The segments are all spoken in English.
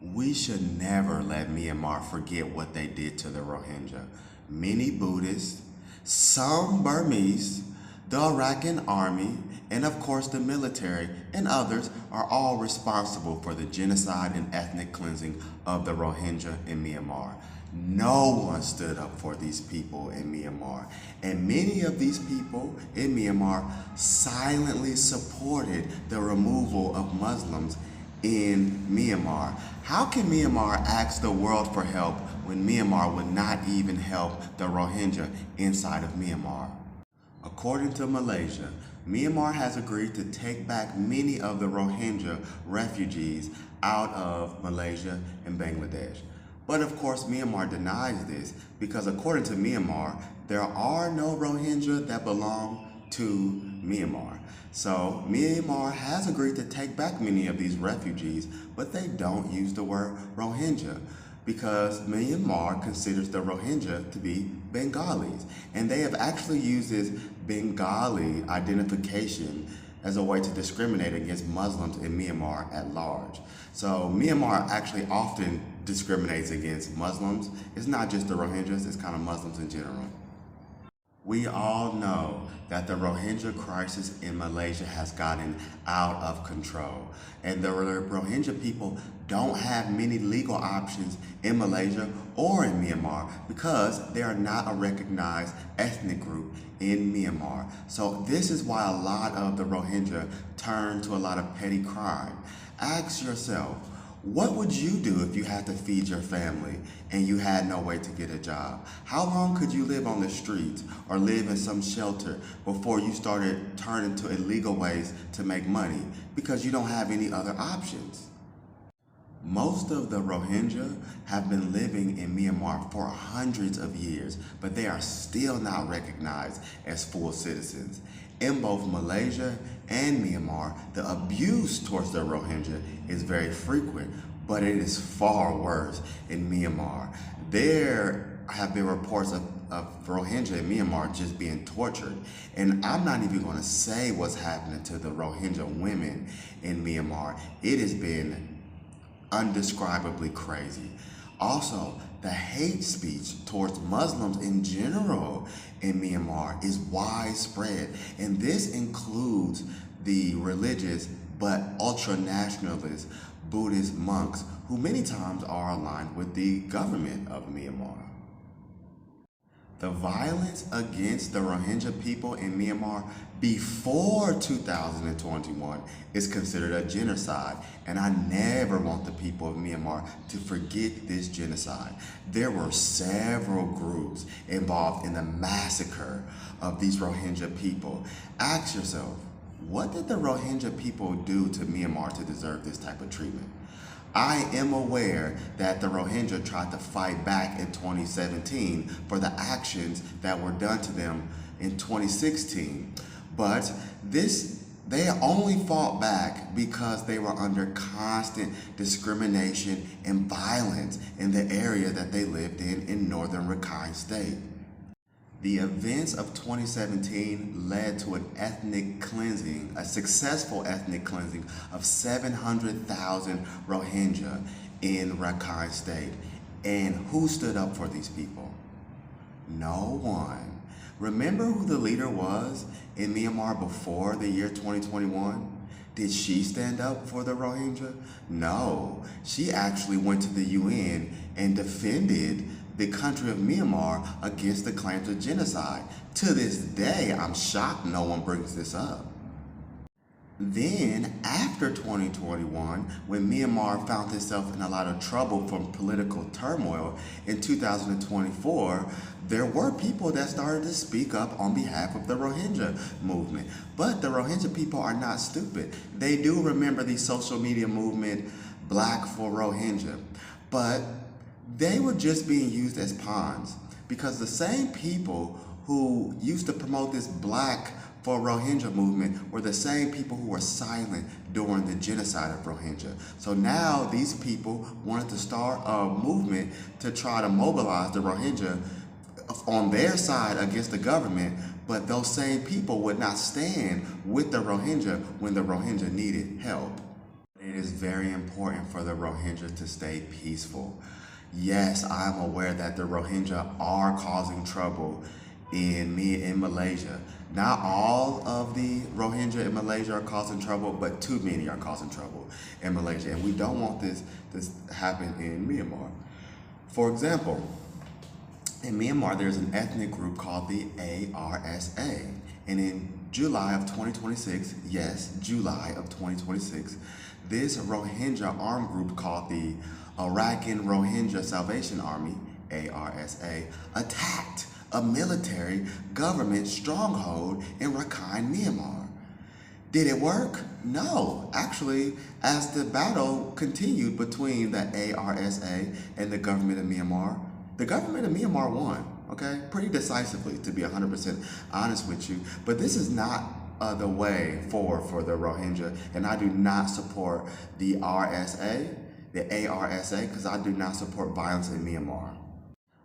We should never let Myanmar forget what they did to the Rohingya. Many Buddhists, some Burmese, the Iraqi army, and of course the military and others are all responsible for the genocide and ethnic cleansing of the Rohingya in Myanmar. No one stood up for these people in Myanmar, and many of these people in Myanmar silently supported the removal of Muslims in Myanmar. How can Myanmar ask the world for help when Myanmar would not even help the Rohingya inside of Myanmar? According to Malaysia, Myanmar has agreed to take back many of the Rohingya refugees out of Malaysia and Bangladesh. But of course, Myanmar denies this because according to Myanmar, there are no Rohingya that belong to Myanmar. So Myanmar has agreed to take back many of these refugees, but they don't use the word Rohingya because Myanmar considers the Rohingya to be Bengalis. And they have actually used this Bengali identification as a way to discriminate against Muslims in Myanmar at large. So Myanmar actually often discriminates against Muslims. It's not just the Rohingyas, it's kind of Muslims in general. We all know that the Rohingya crisis in Malaysia has gotten out of control. And the Rohingya people don't have many legal options in Malaysia or in Myanmar because they are not a recognized ethnic group in Myanmar. So this is why a lot of the Rohingya turn to a lot of petty crime. Ask yourself, what would you do if you had to feed your family and you had no way to get a job? How long could you live on the streets or live in some shelter before you started turning to illegal ways to make money because you don't have any other options? Most of the Rohingya have been living in Myanmar for hundreds of years, but they are still not recognized as full citizens. In both Malaysia and Myanmar, the abuse towards the Rohingya is very frequent, but it is far worse in Myanmar. There have been reports of Rohingya in Myanmar just being tortured. And I'm not even going to say what's happening to the Rohingya women in Myanmar. It has been undescribably crazy. Also, the hate speech towards Muslims in general in Myanmar is widespread, and this includes the religious but ultra-nationalist Buddhist monks who many times are aligned with the government of Myanmar. The violence against the Rohingya people in Myanmar before 2021 is considered a genocide, and I never want the people of Myanmar to forget this genocide. There were several groups involved in the massacre of these Rohingya people. Ask yourself, what did the Rohingya people do to Myanmar to deserve this type of treatment? I am aware that the Rohingya tried to fight back in 2017 for the actions that were done to them in 2016. But they only fought back because they were under constant discrimination and violence in the area that they lived in northern Rakhine State. The events of 2017 led to an ethnic cleansing, a successful ethnic cleansing of 700,000 Rohingya in Rakhine State. And who stood up for these people? No one. Remember who the leader was in Myanmar before the year 2021? Did she stand up for the Rohingya? No. She actually went to the UN and defended the country of Myanmar against the claims of genocide. To this day, I'm shocked no one brings this up. Then, after 2021, when Myanmar found itself in a lot of trouble from political turmoil, in 2024, there were people that started to speak up on behalf of the Rohingya movement. But the Rohingya people are not stupid. They do remember the social media movement, Black for Rohingya. But they were just being used as pawns because the same people who used to promote this Black for Rohingya movement were the same people who were silent during the genocide of Rohingya. So now these people wanted to start a movement to try to mobilize the Rohingya on their side against the government, but those same people would not stand with the Rohingya when the Rohingya needed help. It is very important for the Rohingya to stay peaceful. Yes, I'm aware that the Rohingya are causing trouble in Malaysia. Not all of the Rohingya in Malaysia are causing trouble, but too many are causing trouble in Malaysia. And we don't want this happen in Myanmar. For example, in Myanmar, there's an ethnic group called the ARSA. And in July of 2026, yes, July of 2026, this Rohingya armed group called the Arakan Rohingya Salvation Army, ARSA, attacked a military government stronghold in Rakhine, Myanmar. Did it work? No. Actually, as the battle continued between the ARSA and the government of Myanmar, the government of Myanmar won, okay? Pretty decisively, to be 100% honest with you. But this is not the way forward for the Rohingya, and I do not support the RSA, the ARSA, because I do not support violence in Myanmar.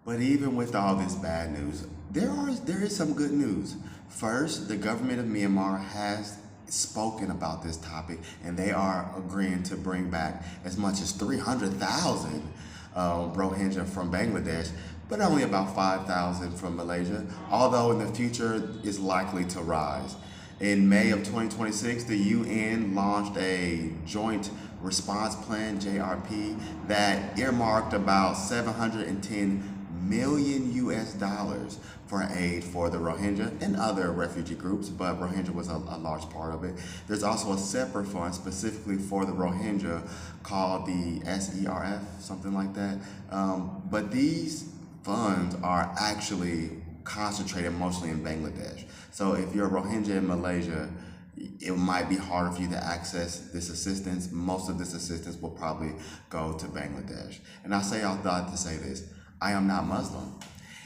But even with all this bad news, there is some good news. First, the government of Myanmar has spoken about this topic, and they are agreeing to bring back as much as 300,000 Rohingya from Bangladesh, but only about 5,000 from Malaysia, although in the future is likely to rise. In May of 2026, the UN launched a joint response plan, JRP, that earmarked about 710 million US dollars for aid for the Rohingya and other refugee groups, but Rohingya was a large part of it. There's also a separate fund specifically for the Rohingya called the SERF, something like that. But these funds are actually concentrated mostly in Bangladesh. So if you're a Rohingya in Malaysia, it might be harder for you to access this assistance. Most of this assistance will probably go to Bangladesh. And I say all that to say this. I am not Muslim.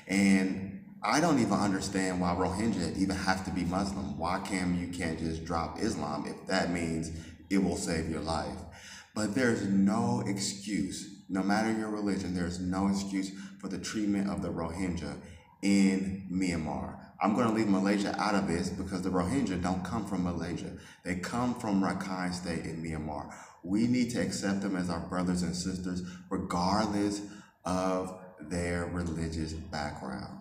And I don't even understand why Rohingya even have to be Muslim. Why you can't just drop Islam if that means it will save your life? But there's no excuse, no matter your religion, there's no excuse for the treatment of the Rohingya in Myanmar. I'm going to leave Malaysia out of this because the Rohingya don't come from Malaysia. They come from Rakhine State in Myanmar. We need to accept them as our brothers and sisters regardless of their religious background.